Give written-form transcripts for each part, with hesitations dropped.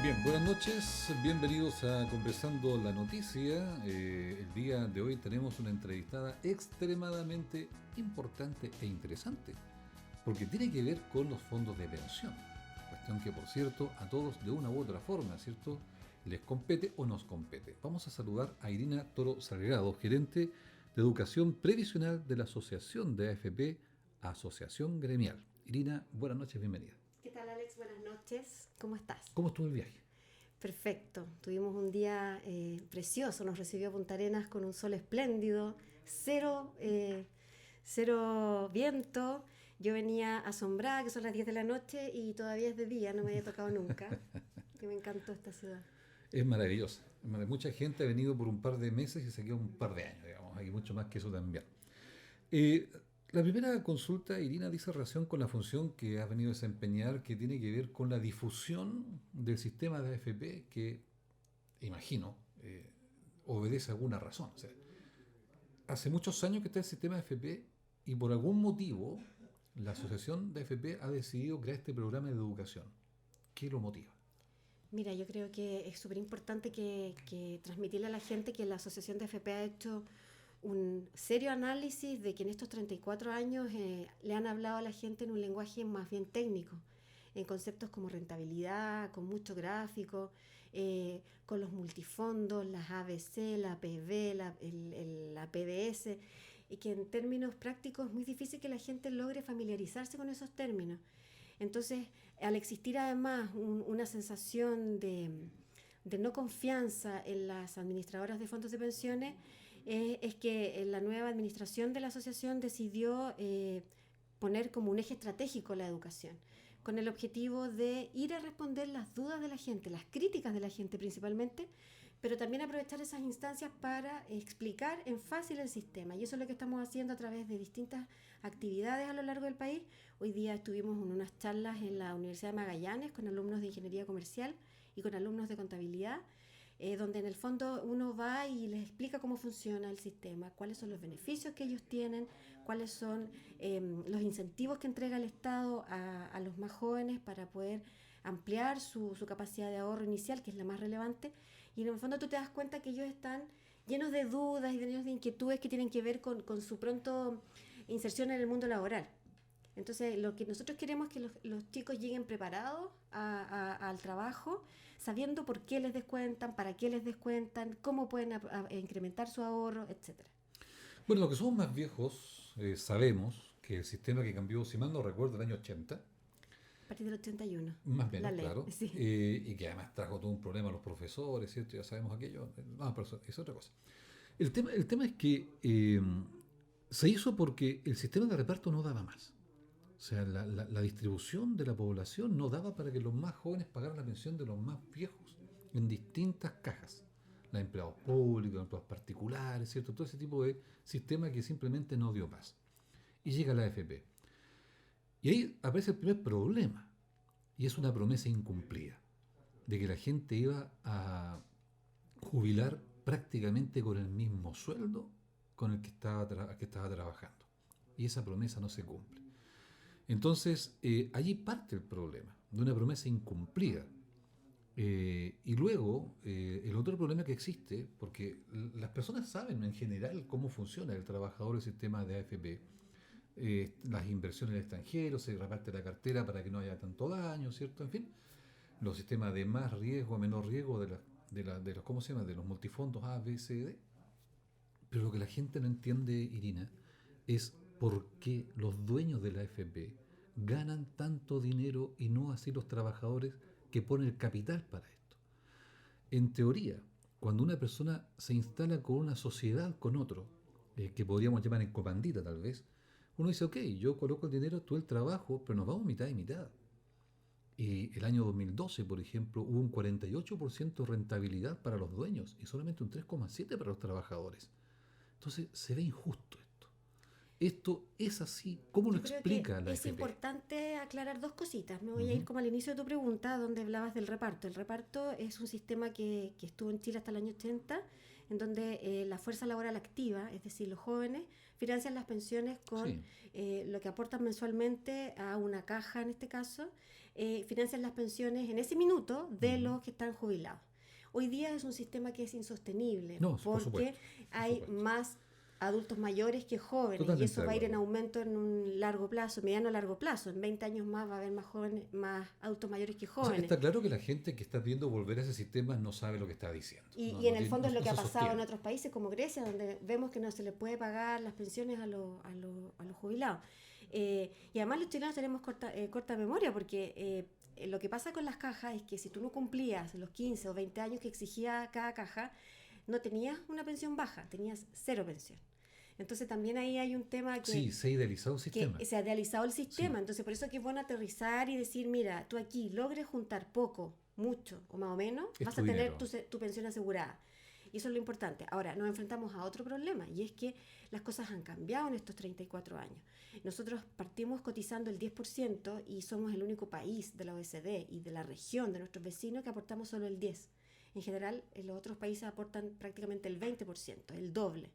Bien, buenas noches, bienvenidos a Conversando la Noticia. El día de hoy tenemos una entrevistada extremadamente importante e interesante, porque tiene que ver con los fondos de pensión. Cuestión que, por cierto, a todos de una u otra forma, ¿cierto?, les compete o nos compete. Vamos a saludar a Irina Toro Salgado, gerente de Educación Previsional de la Asociación de AFP, Asociación Gremial. Irina, buenas noches, bienvenida. ¿Qué tal, Alex? Buenas noches. ¿Cómo estás? ¿Cómo estuvo el viaje? Perfecto. Tuvimos un día precioso. Nos recibió Punta Arenas con un sol espléndido, cero viento. Yo venía asombrada, que son las 10 de la noche y todavía es de día, no me había tocado nunca. Que me encantó esta ciudad. Es maravillosa. Mucha gente ha venido por un par de meses y se queda un par de años, digamos. Hay mucho más que eso también. La primera consulta, Irina, dice relación con la función que has venido a desempeñar, que tiene que ver con la difusión del sistema de AFP, que, imagino, obedece a alguna razón. O sea, hace muchos años que está el sistema de AFP y por algún motivo la Asociación de AFP ha decidido crear este programa de educación. ¿Qué lo motiva? Mira, yo creo que es súper importante que transmitirle a la gente que la Asociación de AFP ha hecho un serio análisis de que en estos 34 años le han hablado a la gente en un lenguaje más bien técnico, en conceptos como rentabilidad, con mucho gráfico, con los multifondos, las ABC, la PV, la PBS, y que en términos prácticos es muy difícil que la gente logre familiarizarse con esos términos. Entonces, al existir además una sensación de no confianza en las administradoras de fondos de pensiones, es que la nueva administración de la asociación decidió poner como un eje estratégico la educación, con el objetivo de ir a responder las dudas de la gente, las críticas de la gente principalmente, pero también aprovechar esas instancias para explicar en fácil el sistema. Y eso es lo que estamos haciendo a través de distintas actividades a lo largo del país. Hoy día estuvimos en unas charlas en la Universidad de Magallanes con alumnos de Ingeniería Comercial y con alumnos de Contabilidad, donde en el fondo uno va y les explica cómo funciona el sistema, cuáles son los beneficios que ellos tienen, cuáles son los incentivos que entrega el Estado a los más jóvenes para poder ampliar su capacidad de ahorro inicial, que es la más relevante, y en el fondo tú te das cuenta que ellos están llenos de dudas y llenos de inquietudes que tienen que ver con su pronto inserción en el mundo laboral. Entonces, lo que nosotros queremos es que los chicos lleguen preparados al trabajo, sabiendo por qué les descuentan, para qué les descuentan, cómo pueden incrementar su ahorro, etcétera. Bueno, los que somos más viejos sabemos que el sistema que cambió, si mal no recuerdo, el año 80, A partir del 81, más o la menos, ley, claro, sí. y que además trajo todo un problema a los profesores, ¿cierto? Ya sabemos aquello. No, pero eso es otra cosa. El tema es que se hizo porque el sistema de reparto no daba más. O sea, la distribución de la población no daba para que los más jóvenes pagaran la pensión de los más viejos en distintas cajas. Los empleados públicos, los empleados particulares, ¿cierto? Todo ese tipo de sistema que simplemente no dio más. Y llega la AFP. Y ahí aparece el primer problema. Y es una promesa incumplida. De que la gente iba a jubilar prácticamente con el mismo sueldo con el que estaba trabajando. Y esa promesa no se cumple. Entonces, allí parte el problema, de una promesa incumplida. Y luego, el otro problema que existe, porque las personas saben en general cómo funciona el trabajador, el sistema de AFP, las inversiones en el extranjero, se reparte la cartera para que no haya tanto daño, ¿cierto? En fin, los sistemas de más riesgo, menor riesgo de los, ¿cómo se llama? De los multifondos A, B, C, D. Pero lo que la gente no entiende, Irina, es por qué los dueños de la AFP ganan tanto dinero y no así los trabajadores que ponen el capital para esto. En teoría, cuando una persona se instala con una sociedad con otro, que podríamos llamar en comandita tal vez, uno dice, ok, yo coloco el dinero, tú el trabajo, pero nos vamos mitad y mitad. Y el año 2012, por ejemplo, hubo un 48% de rentabilidad para los dueños y solamente un 3,7% para los trabajadores. Entonces se ve injusto esto. Esto es así. ¿Cómo lo Yo creo que explica la es FP? importante aclarar dos cositas. Me voy a ir Ujú. como al inicio de tu pregunta, donde hablabas del reparto. El reparto es un sistema que estuvo en Chile hasta el año 80, en donde la fuerza laboral activa, es decir, los jóvenes, financian las pensiones con Sí. lo que aportan mensualmente a una caja, en este caso, financian las pensiones en ese minuto de Ujú. los que están jubilados. Hoy día es un sistema que es insostenible No, por porque supuesto, por hay supuesto. más adultos mayores que jóvenes y Totalmente eso de va a ir en acuerdo. aumento en un largo plazo, mediano a largo plazo. En 20 años más va a haber más jóvenes, más adultos mayores que O sea, jóvenes. está claro que la gente que está viendo volver a ese sistema no sabe lo que está diciendo. No, Y en el fondo no, es lo no que ha se pasado en sostiene. otros países como Grecia, donde vemos que no se le puede pagar las pensiones a los jubilados. Y además los chilenos tenemos corta memoria porque lo que pasa con las cajas es que si tú no cumplías los 15 o 20 años que exigía cada caja, no tenías una pensión baja, tenías cero pensión. Entonces también ahí hay un tema Sí, se ha idealizado un que sistema. se ha idealizado el sistema. Sí, Entonces por eso que es bueno aterrizar y decir, mira, tú aquí logres juntar poco, mucho o más o menos, es vas tu a tener dinero. tu pensión asegurada. Y eso es lo importante. Ahora, nos enfrentamos a otro problema y es que las cosas han cambiado en estos 34 años. Nosotros partimos cotizando el 10% y somos el único país de la OECD y de la región de nuestros vecinos que aportamos solo el 10%. En general, los otros países aportan prácticamente el 20%, el doble.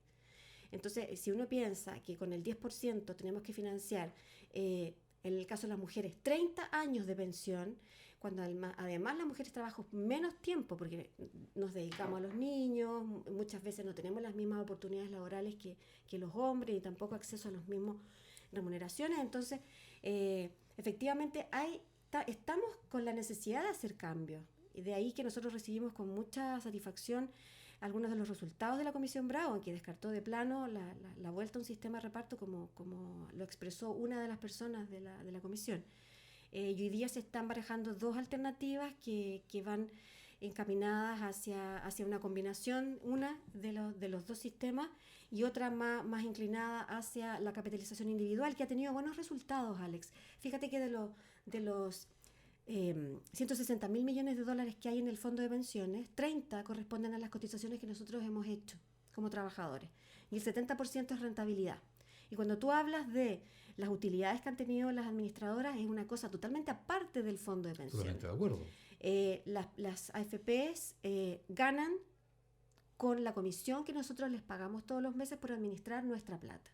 Entonces, si uno piensa que con el 10% tenemos que financiar, en el caso de las mujeres, 30 años de pensión, cuando además las mujeres trabajan menos tiempo porque nos dedicamos a los niños, muchas veces no tenemos las mismas oportunidades laborales que los hombres y tampoco acceso a las mismas remuneraciones, entonces efectivamente estamos con la necesidad de hacer cambios. Y de ahí que nosotros recibimos con mucha satisfacción algunos de los resultados de la Comisión Bravo, en que descartó de plano la vuelta a un sistema de reparto como lo expresó una de las personas de la Comisión. Y hoy día se están barajando dos alternativas que van encaminadas hacia una combinación, una de los dos sistemas y otra más inclinada hacia la capitalización individual, que ha tenido buenos resultados, Alex. Fíjate que de los 160.000 millones de dólares que hay en el fondo de pensiones, 30 corresponden a las cotizaciones que nosotros hemos hecho como trabajadores y el 70% es rentabilidad. Y cuando tú hablas de las utilidades que han tenido las administradoras, es una cosa totalmente aparte del fondo de pensiones. Totalmente de acuerdo. Las AFPs ganan con la comisión que nosotros les pagamos todos los meses por administrar nuestra plata.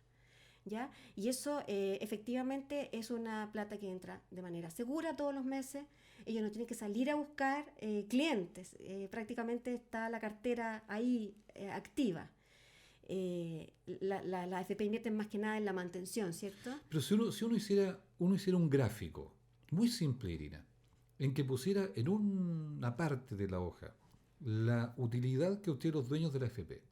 ¿Ya? Y eso efectivamente es una plata que entra de manera segura todos los meses. Ellos no tienen que salir a buscar clientes. Prácticamente está la cartera ahí activa. La AFP invierte más que nada en la mantención, ¿cierto? Pero si uno hiciera un gráfico muy simple, Irina, en que pusiera en una parte de la hoja la utilidad que obtienen los dueños de la FP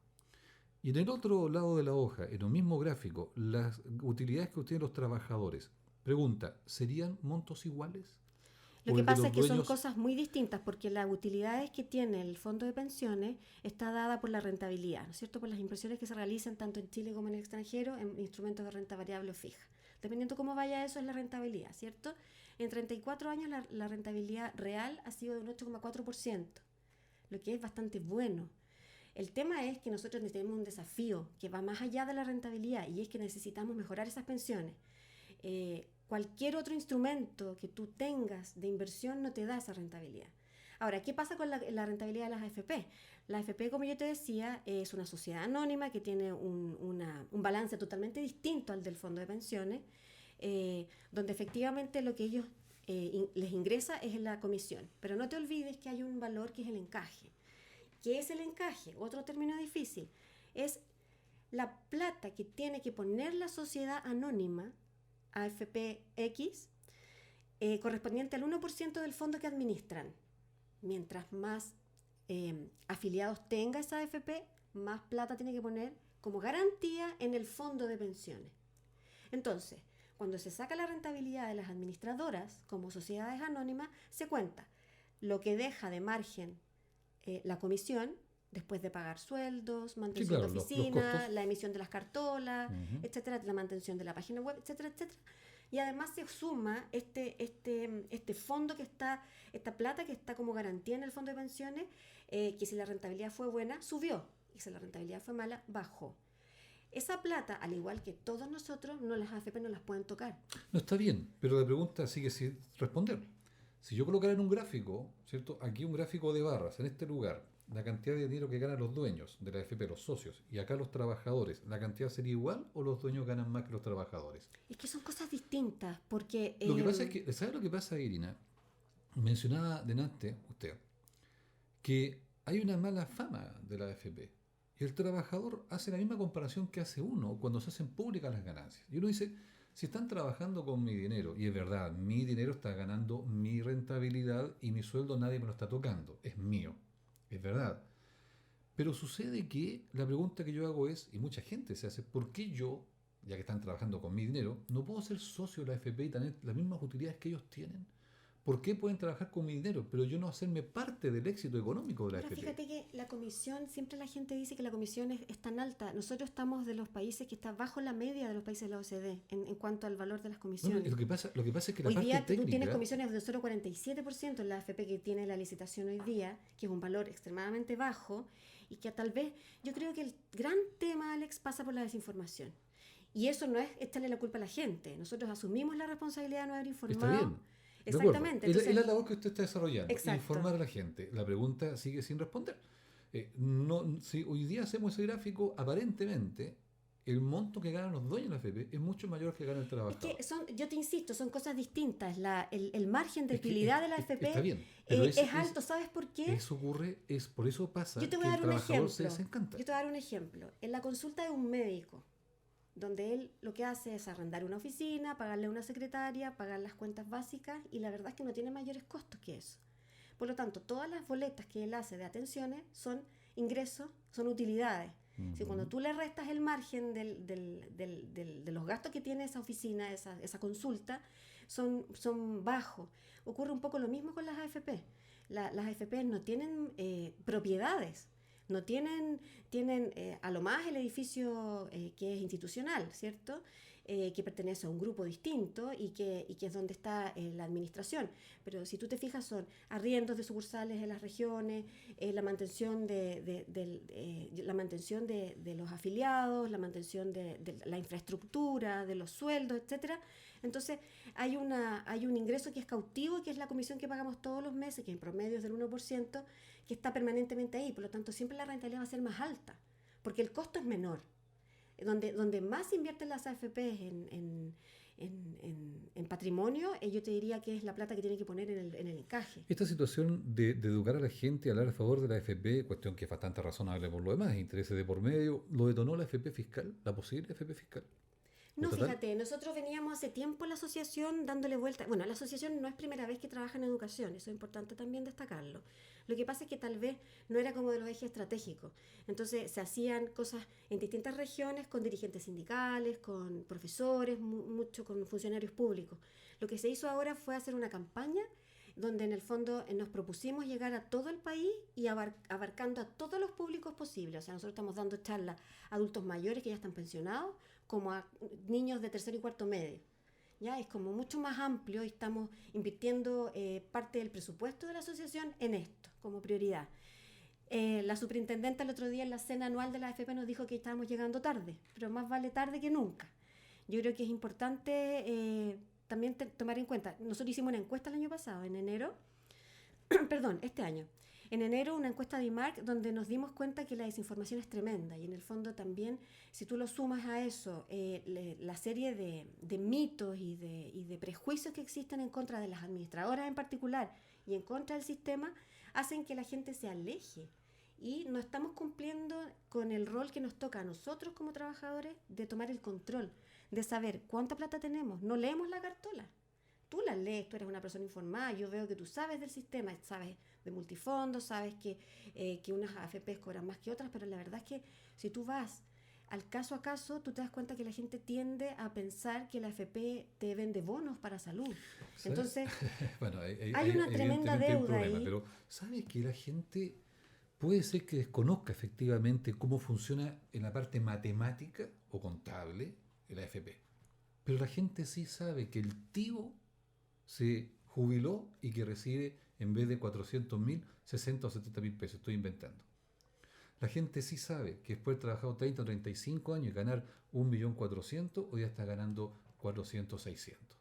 y en el otro lado de la hoja, en el mismo gráfico, las utilidades que obtienen los trabajadores, pregunta, ¿serían montos iguales? Lo ¿O que el de pasa los es que son dueños? cosas muy distintas porque las utilidades que tiene el fondo de pensiones está dada por la rentabilidad, ¿no es cierto? Por las inversiones que se realizan tanto en Chile como en el extranjero en instrumentos de renta variable o fija. Dependiendo cómo vaya eso es la rentabilidad, ¿cierto? En 34 años la rentabilidad real ha sido de un 8,4%, lo que es bastante bueno. El tema es que nosotros tenemos un desafío que va más allá de la rentabilidad y es que necesitamos mejorar esas pensiones. Cualquier otro instrumento que tú tengas de inversión no te da esa rentabilidad. Ahora, ¿qué pasa con la rentabilidad de las AFP? La AFP, como yo te decía, es una sociedad anónima que tiene un balance totalmente distinto al del fondo de pensiones, donde efectivamente lo que ellos les ingresa es la comisión. Pero no te olvides que hay un valor que es el encaje. ¿Qué es el encaje? Otro término difícil. Es la plata que tiene que poner la sociedad anónima, AFPX, correspondiente al 1% del fondo que administran. Mientras más afiliados tenga esa AFP, más plata tiene que poner como garantía en el fondo de pensiones. Entonces, cuando se saca la rentabilidad de las administradoras como sociedades anónimas, se cuenta lo que deja de margen la comisión, después de pagar sueldos, Sí, mantención de claro, los oficina, costos. la emisión de las cartolas, Ujú. etcétera, la mantención de la página web, etcétera, etcétera. Y además se suma este fondo que está, esta plata que está como garantía en el fondo de pensiones, que si la rentabilidad fue buena, subió, y si la rentabilidad fue mala, bajó. Esa plata, al igual que todos nosotros, no las AFP no las pueden tocar. No está bien, pero la pregunta sigue sin responder. Si yo colocara en un gráfico, ¿cierto? Aquí un gráfico de barras, en este lugar, la cantidad de dinero que ganan los dueños de la AFP, los socios, y acá los trabajadores, ¿la cantidad sería igual o los dueños ganan más que los trabajadores? Es que son cosas distintas, porque... Lo que pasa es que, ¿sabe lo que pasa, Irina? Mencionaba delante usted que hay una mala fama de la AFP. Y el trabajador hace la misma comparación que hace uno cuando se hacen públicas las ganancias. Y uno dice, si están trabajando con mi dinero, y es verdad, mi dinero está ganando mi rentabilidad y mi sueldo nadie me lo está tocando, es mío, es verdad. Pero sucede que la pregunta que yo hago es, y mucha gente se hace, ¿por qué yo, ya que están trabajando con mi dinero, no puedo ser socio de la AFP y tener las mismas utilidades que ellos tienen? ¿Por qué pueden trabajar con mi dinero, pero yo no hacerme parte del éxito económico de la Ahora AFP? fíjate que la comisión, siempre la gente dice que la comisión es tan alta. Nosotros estamos de los países que está bajo la media de los países de la OCDE en cuanto al valor de las No, comisiones. lo que pasa es que la Hoy parte día tú técnica... tienes comisiones de solo 47% en la AFP que tiene la licitación hoy día, que es un valor extremadamente bajo y que tal vez, yo creo que el gran tema, Alex, pasa por la desinformación. Y eso no es echarle la culpa a la gente. Nosotros asumimos la responsabilidad de no haber Está informado. bien. Exactamente. Es Entonces, la labor que usted está desarrollando, exacto. informar a la gente. La pregunta sigue sin responder. No, si hoy día hacemos ese gráfico, aparentemente el monto que ganan los dueños de la AFP es mucho mayor que gana el Es trabajador. que son, yo te insisto, son cosas distintas. El margen de Es que utilidad de la AFP está bien, pero es alto. ¿Sabes por qué? eso ocurre, por eso pasa Yo te voy que a el dar un trabajador se ejemplo. desencanta. Yo te voy a dar un ejemplo. En la consulta de un médico, donde él lo que hace es arrendar una oficina, pagarle a una secretaria, pagar las cuentas básicas y la verdad es que no tiene mayores costos que eso. Por lo tanto, todas las boletas que él hace de atenciones son ingresos, son utilidades. Si cuando tú le restas el margen de los gastos que tiene esa oficina, esa consulta, son bajos. Ocurre un poco lo mismo con las AFP. Las AFP no tienen propiedades. No tienen a lo más el edificio que es institucional, ¿cierto? Que pertenece a un grupo distinto y que es donde está la administración. Pero si tú te fijas, son arriendos de sucursales en las regiones, la mantención la mantención de los afiliados, la mantención de la infraestructura, de los sueldos, etcétera. Entonces, hay un ingreso que es cautivo, que es la comisión que pagamos todos los meses, que en promedio es del 1%, que está permanentemente ahí. Por lo tanto, siempre la rentabilidad va a ser más alta, porque el costo es menor. Donde más invierten las AFP en patrimonio, yo te diría que es la plata que tienen que poner en el encaje. Esta situación de educar a la gente y hablar a favor de la AFP, cuestión que es bastante razonable por lo demás, intereses de por medio, ¿lo detonó la AFP fiscal, la posible AFP fiscal? No, ¿Estatal? fíjate, nosotros veníamos hace tiempo en la asociación dándole vuelta. Bueno, la asociación no es primera vez que trabaja en educación, eso es importante también destacarlo. Lo que pasa es que tal vez no era como de los ejes estratégicos. Entonces se hacían cosas en distintas regiones con dirigentes sindicales, con profesores, mucho con funcionarios públicos. Lo que se hizo ahora fue hacer una campaña donde en el fondo nos propusimos llegar a todo el país y abarcando a todos los públicos posibles. O sea, nosotros estamos dando charlas a adultos mayores que ya están pensionados, como a niños de tercero y cuarto medio. Ya es como mucho más amplio y estamos invirtiendo parte del presupuesto de la asociación en esto, como prioridad. La superintendenta el otro día en la cena anual de la AFP nos dijo que estábamos llegando tarde, pero más vale tarde que nunca. Yo creo que es importante también tomar en cuenta, nosotros hicimos una encuesta el año pasado, en enero, perdón, este año, en enero una encuesta de IMARC donde nos dimos cuenta que la desinformación es tremenda y en el fondo también, si tú lo sumas a eso, la serie de mitos y de prejuicios que existen en contra de las administradoras en particular y en contra del sistema, hacen que la gente se aleje y no estamos cumpliendo con el rol que nos toca a nosotros como trabajadores de tomar el control, de saber cuánta plata tenemos. No leemos la cartola. Tú la lees, tú eres una persona informada, yo veo que tú sabes del sistema, sabes de multifondos, sabes que unas AFPs cobran más que otras, pero la verdad es que si tú vas al caso a caso, tú te das cuenta que la gente tiende a pensar que la AFP te vende bonos para salud. ¿Sabes? Entonces, bueno, hay una tremenda evidentemente hay un deuda problema, ahí. pero ¿sabes que la gente puede ser que desconozca efectivamente cómo funciona en la parte matemática o contable la AFP? Pero la gente sí sabe que el tío se jubiló y que recibe en vez de 400.000, 60 o 70.000 pesos. Estoy inventando. La gente sí sabe que después de haber trabajado 30 o 35 años y ganar 1.400.000, hoy ya está ganando 400, 600.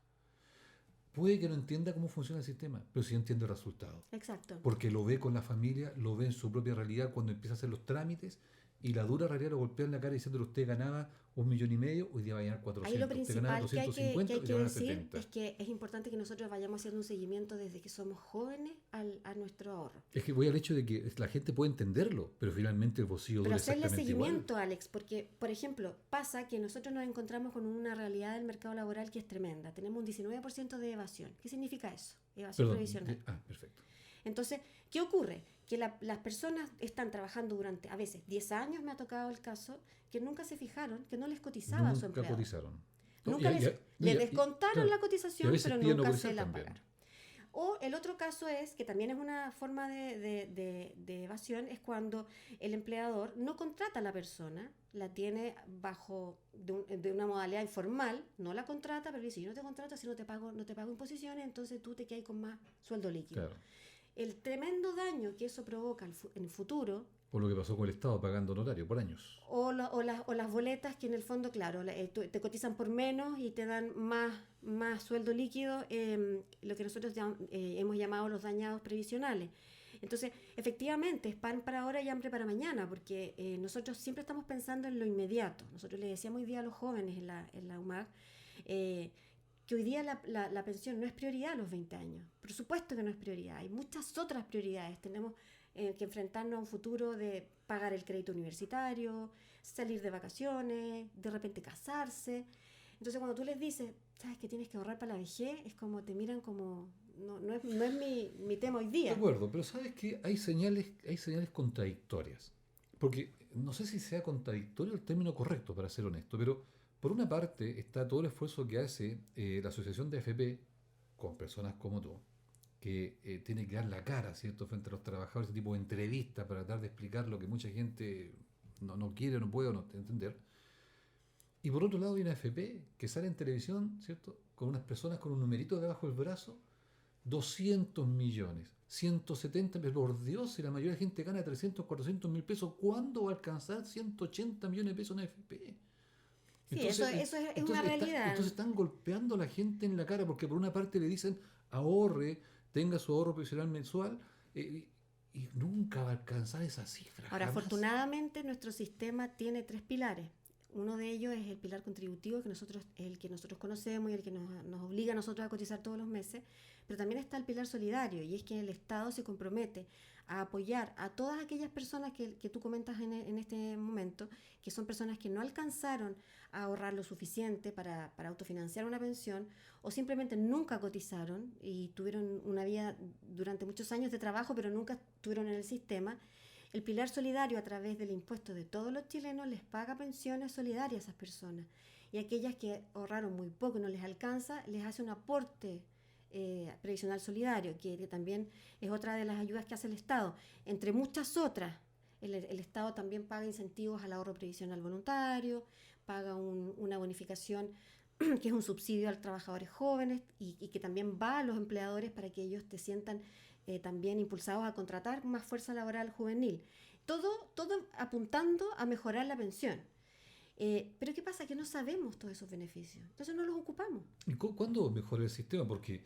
puede que no entienda cómo funciona el sistema, pero sí entiende el resultado. Exacto. Porque lo ve con la familia, lo ve en su propia realidad cuando empieza a hacer los trámites y la dura realidad lo golpea en la cara diciéndole usted ganaba 1,5 millones, hoy día va a ganar Ahí lo 400, usted ganaba principal que hay 250, que, hay hoy que día va a ganar decir 70. es que es importante que nosotros vayamos haciendo un seguimiento desde que somos jóvenes a nuestro ahorro. Es que voy al hecho de que la gente puede entenderlo, pero finalmente el bolsillo Pero duele hacerle exactamente seguimiento, igual. Alex, porque, por ejemplo, pasa que nosotros nos encontramos con una realidad del mercado laboral que es tremenda. Tenemos un 19% de evasión. ¿Qué significa eso? Evasión Perdón, previsional. perfecto. Entonces, ¿qué ocurre? Que las personas están trabajando durante, a veces, 10 años, me ha tocado el caso, que nunca se fijaron, que no les cotizaba a su Nunca empleador. cotizaron. Nunca les descontaron claro, la y a cotización, veces pero piden no nunca cotizar se la también. pagaron. O el otro caso es, que también es una forma de evasión, es cuando el empleador no contrata a la persona, la tiene bajo de una modalidad informal, no la contrata, pero dice, yo no te contrato si no te pago imposiciones, entonces tú te quedas con más sueldo líquido. Claro. El tremendo daño que eso provoca en el futuro, O lo que pasó con el Estado pagando honorario por años. o las boletas que en el fondo, claro, te cotizan por menos y te dan más sueldo líquido, lo que nosotros hemos llamado los dañados previsionales. Entonces, efectivamente, es pan para ahora y hambre para mañana, porque nosotros siempre estamos pensando en lo inmediato. Nosotros le decíamos hoy día a los jóvenes en la UMAC, que hoy día la pensión no es prioridad a los 20 años. Por supuesto que no es prioridad. Hay muchas otras prioridades. Tenemos que enfrentarnos a un futuro de pagar el crédito universitario, salir de vacaciones, de repente casarse. Entonces, cuando tú les dices, sabes que tienes que ahorrar para la vejez, es como te miran como, no es mi tema hoy De día. acuerdo, pero sabes que hay señales contradictorias. Porque no sé si sea contradictorio el término correcto, para ser honesto, pero por una parte está todo el esfuerzo que hace la Asociación de AFP con personas como tú, que tiene que dar la cara, ¿cierto?, frente a los trabajadores, ese tipo de entrevistas para tratar de explicar lo que mucha gente no quiere, no puede o no entender. Y por otro lado hay una AFP que sale en televisión, ¿cierto?, con unas personas con un numerito debajo del brazo, 200 millones, 170, pero por Dios, si la mayoría de la gente gana 300, 400 mil pesos, ¿cuándo va a alcanzar 180 millones de pesos en AFP? Sí, eso es una realidad. Entonces están golpeando a la gente en la cara porque por una parte le dicen ahorre, tenga su ahorro profesional mensual y nunca va a alcanzar esa cifra. Ahora, jamás. afortunadamente, nuestro sistema tiene 3 pilares. Uno de ellos es el pilar contributivo, el que nosotros conocemos y el que nos obliga a nosotros a cotizar todos los meses, pero también está el pilar solidario, y es que el Estado se compromete a apoyar a todas aquellas personas que tú comentas en este momento, que son personas que no alcanzaron a ahorrar lo suficiente para autofinanciar una pensión, o simplemente nunca cotizaron y tuvieron una vida durante muchos años de trabajo, pero nunca estuvieron en el sistema. El pilar solidario, a través del impuesto de todos los chilenos, les paga pensiones solidarias a esas personas. Y aquellas que ahorraron muy poco y no les alcanza, les hace un aporte previsional solidario, que también es otra de las ayudas que hace el Estado. Entre muchas otras, el Estado también paga incentivos al ahorro previsional voluntario, paga una bonificación que es un subsidio a los trabajadores jóvenes y que también va a los empleadores para que ellos te sientan también impulsados a contratar más fuerza laboral juvenil. Todo apuntando a mejorar la pensión. Pero ¿qué pasa? Que no sabemos todos esos beneficios. Entonces no los ocupamos. ¿Y cuándo mejora el sistema? Porque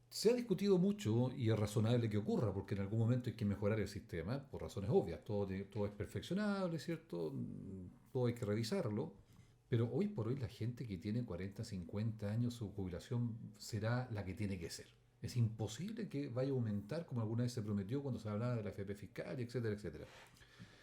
se ha discutido mucho y es razonable que ocurra, porque en algún momento hay que mejorar el sistema por razones obvias. Todo es perfeccionable, ¿cierto? Todo hay que revisarlo. Pero hoy por hoy la gente que tiene 40, 50 años, su jubilación será la que tiene que ser. Es imposible que vaya a aumentar como alguna vez se prometió cuando se hablaba de la AFP fiscal, etcétera, etcétera.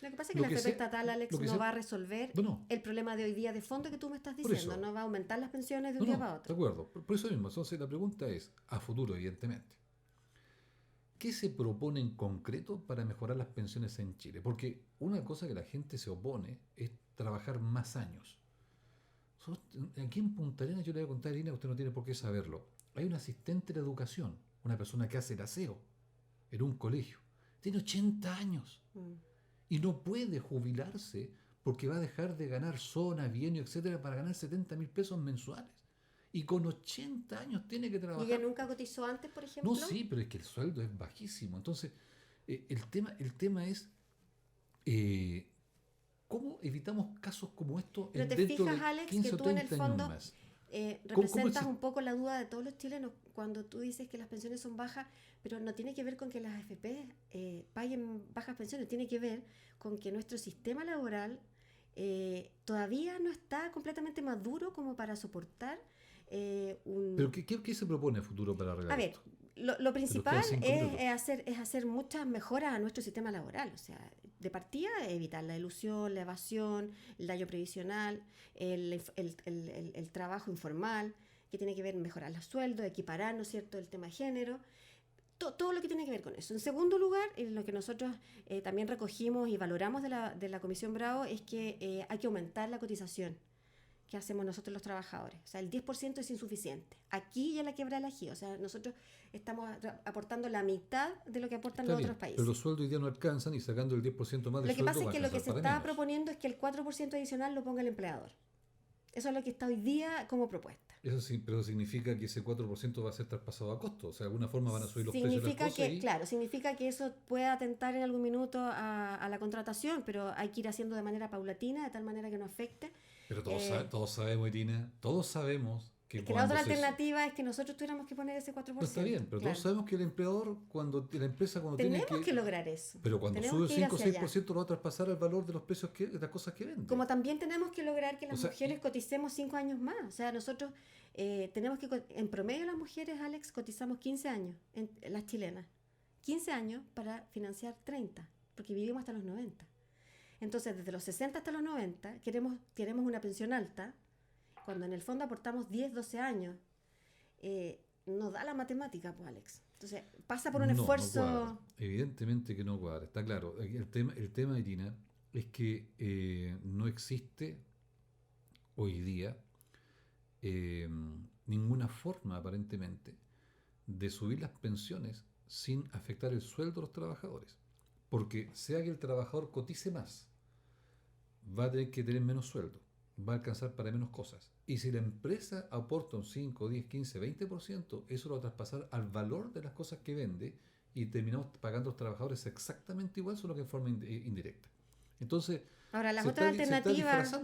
Lo que pasa es que la AFP estatal, Alex, no va a resolver el problema de hoy día de fondo que tú me estás diciendo. No va a aumentar las pensiones de un día para otro. De acuerdo. Por eso mismo. Entonces la pregunta es, a futuro evidentemente, ¿qué se propone en concreto para mejorar las pensiones en Chile? Porque una cosa que la gente se opone es trabajar más años. Aquí en Punta Arenas, yo le voy a contar a Irina, usted no tiene por qué saberlo. Hay un asistente de educación, una persona que hace el aseo en un colegio. Tiene 80 años y no puede jubilarse porque va a dejar de ganar zona, bienio, etcétera, para ganar 70 mil pesos mensuales. Y con 80 años tiene que trabajar. ¿Y ella nunca cotizó antes, por ejemplo? No, sí, pero es que el sueldo es bajísimo. Entonces, el tema es ¿cómo evitamos casos como estos pero dentro fijas, de Alex, 15 que o tú en el 30 años fondo más? representas un poco la duda de todos los chilenos cuando tú dices que las pensiones son bajas, pero no tiene que ver con que las AFP paguen bajas pensiones, tiene que ver con que nuestro sistema laboral todavía no está completamente maduro como para soportar un... ¿Pero qué se propone a futuro para arreglar A ver, esto? lo principal minutos. es hacer muchas mejoras a nuestro sistema laboral. O sea, de partida, evitar la elusión, la evasión, el daño previsional, el trabajo informal, que tiene que ver en mejorar los sueldos, equiparar, ¿no es cierto?, el tema de género. Todo lo que tiene que ver con eso. En segundo lugar, lo que nosotros también recogimos y valoramos de la Comisión Bravo es que hay que aumentar la cotización que hacemos nosotros los trabajadores. O sea, el 10% es insuficiente. Aquí ya la quiebra el ají. O sea, nosotros estamos aportando la mitad de lo que aportan los otros países. Pero los sueldos hoy día no alcanzan y sacando el 10% más de Lo que sueldo pasa es que lo que se está menos. proponiendo es que el 4% adicional lo ponga el empleador. Eso es lo que está hoy día como propuesta. Eso sí, pero significa que ese 4% va a ser traspasado a costo. O sea, de alguna forma van a subir los precios de las cosas. Claro, significa que eso puede atentar en algún minuto a la contratación, pero hay que ir haciendo de manera paulatina, de tal manera que no afecte. Pero todos sabemos, Irina, todos sabemos que la otra alternativa es que nosotros tuviéramos que poner ese 4%. No está bien, pero todos sabemos que el empleador, la empresa tiene que lograr eso. Pero cuando sube el 5 o 6% lo va a traspasar al valor de los precios de las cosas que venden. Como también tenemos que lograr que las mujeres coticemos 5 años más. O sea, nosotros tenemos que, en promedio las mujeres, Alex, cotizamos 15 años, las chilenas. 15 años para financiar 30, porque vivimos hasta los 90. Entonces, desde los 60 hasta los 90, queremos una pensión alta, cuando en el fondo aportamos 10, 12 años. No da la matemática, pues, Alex. Entonces, pasa por un esfuerzo... No, evidentemente que no cuadra, está claro. El tema, Irina, es que no existe hoy día ninguna forma, aparentemente, de subir las pensiones sin afectar el sueldo de los trabajadores. Porque sea que el trabajador cotice más, va a tener que tener menos sueldo, va a alcanzar para menos cosas. Y si la empresa aporta un 5, 10, 15, 20%, eso lo va a traspasar al valor de las cosas que vende y terminamos pagando a los trabajadores exactamente igual, solo que en forma indirecta. Entonces, ahora, las otras alternativas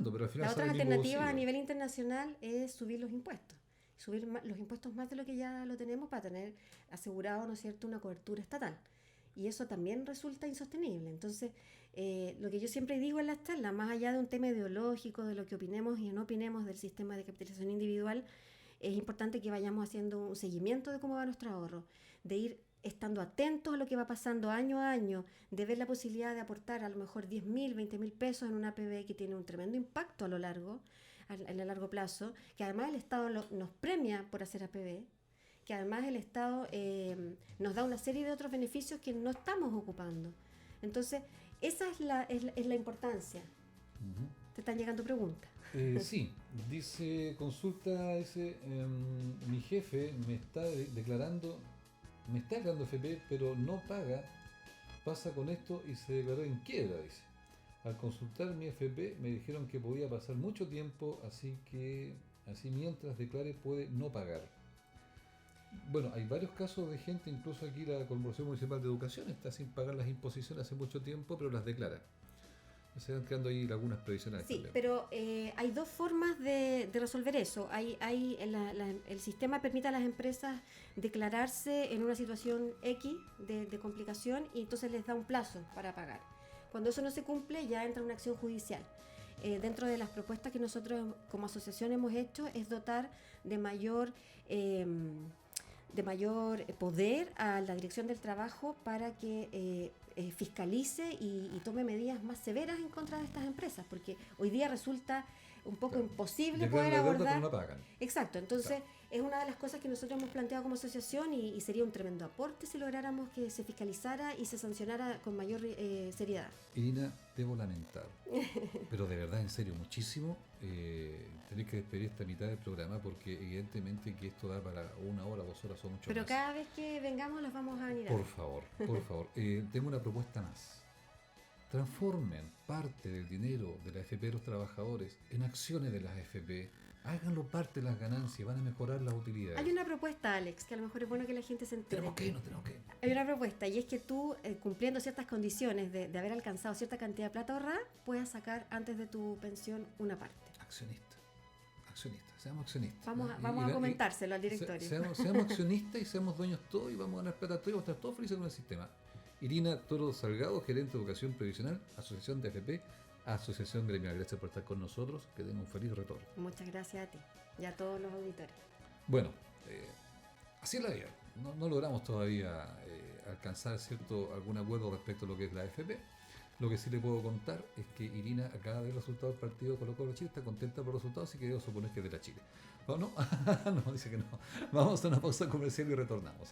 a nivel internacional es subir los impuestos. Subir los impuestos más de lo que ya lo tenemos para tener asegurado, ¿no es cierto?, una cobertura estatal. Y eso también resulta insostenible. Entonces, lo que yo siempre digo en las charlas, más allá de un tema ideológico, de lo que opinemos y no opinemos del sistema de capitalización individual, es importante que vayamos haciendo un seguimiento de cómo va nuestro ahorro, de ir estando atentos a lo que va pasando año a año, de ver la posibilidad de aportar a lo mejor 10.000, 20.000 pesos en una APB que tiene un tremendo impacto en el largo plazo, que además el Estado nos premia por hacer APB, que además el Estado nos da una serie de otros beneficios que no estamos ocupando. Entonces, esa es la importancia. Uh-huh. Te están llegando preguntas. Sí, mi jefe me está declarando FP, pero no paga, pasa con esto y se declaró en quiebra, dice. Al consultar mi FP me dijeron que podía pasar mucho tiempo, así mientras declare puede no pagar. Bueno, hay varios casos de gente, incluso aquí la Corporación Municipal de Educación está sin pagar las imposiciones hace mucho tiempo, pero las declara. Se van quedando ahí lagunas previsionales. Sí, también. Pero hay dos formas de resolver eso. El sistema permite a las empresas declararse en una situación X de complicación y entonces les da un plazo para pagar. Cuando eso no se cumple, ya entra una acción judicial. Dentro de las propuestas que nosotros como asociación hemos hecho es dotar de mayor poder a la Dirección del Trabajo para que fiscalice y tome medidas más severas en contra de estas empresas, porque hoy día resulta un poco imposible poder abordar. No pagan. Exacto, entonces es una de las cosas que nosotros hemos planteado como asociación y sería un tremendo aporte si lográramos que se fiscalizara y se sancionara con mayor seriedad. Irina, debo lamentar, pero de verdad, en serio, muchísimo, tener que despedir esta mitad del programa porque evidentemente que esto da para 1 hora, 2 horas o mucho pero más. Pero cada vez que vengamos los vamos a venir a ver. Por favor. Tengo una propuesta más. Transformen parte del dinero de la AFP de los trabajadores en acciones de las AFP. Háganlo parte de las ganancias, van a mejorar las utilidades. Hay una propuesta, Alex, que a lo mejor es bueno que la gente se entere. No tenemos que. Hay una propuesta y es que tú, cumpliendo ciertas condiciones de haber alcanzado cierta cantidad de plata ahorrada, puedas sacar antes de tu pensión una parte. Accionista. accionistas, seamos accionistas. Vamos, ¿no? vamos a comentárselo al directorio. Seamos accionistas y seamos dueños todos y vamos a ganar plata todos y vamos a estar todos felices con el sistema. Irina Toro Salgado, gerente de educación previsional, Asociación de AFP, Asociación Gremial. Gracias por estar con nosotros, que tengan un feliz retorno. Muchas gracias a ti y a todos los auditores. Bueno, así es la vida. No logramos todavía alcanzar algún acuerdo respecto a lo que es la AFP. Lo que sí le puedo contar es que Irina acaba de ver el resultado del partido Colo-Colo Chile, está contenta por los resultados, así que debo suponer que es de la Chile. ¿O no? No, dice que no. Vamos a una pausa comercial y retornamos.